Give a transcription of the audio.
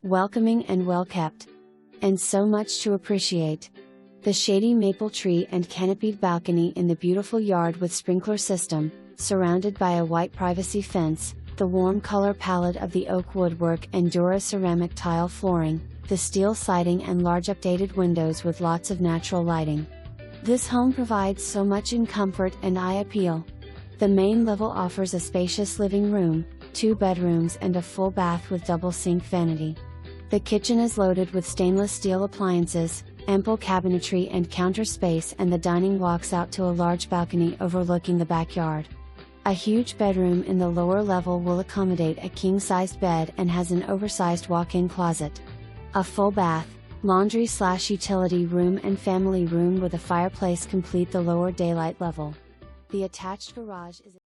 welcoming and well kept. And so much to appreciate. The shady maple tree and canopied balcony in the beautiful yard with sprinkler system, surrounded by a white privacy fence, the warm color palette of the oak woodwork and DuraCeramic tile flooring, the steel siding and large updated windows with lots of natural lighting. This home provides so much in comfort and eye appeal. The main level offers a spacious living room, 2 bedrooms and a full bath with double sink vanity. The kitchen is loaded with stainless steel appliances, ample cabinetry and counter space, and the dining walks out to a large balcony overlooking the backyard. A huge bedroom in the lower level will accommodate a king-sized bed and has an oversized walk-in closet. A full bath, laundry/utility room and family room with a fireplace complete the lower daylight level. The attached garage is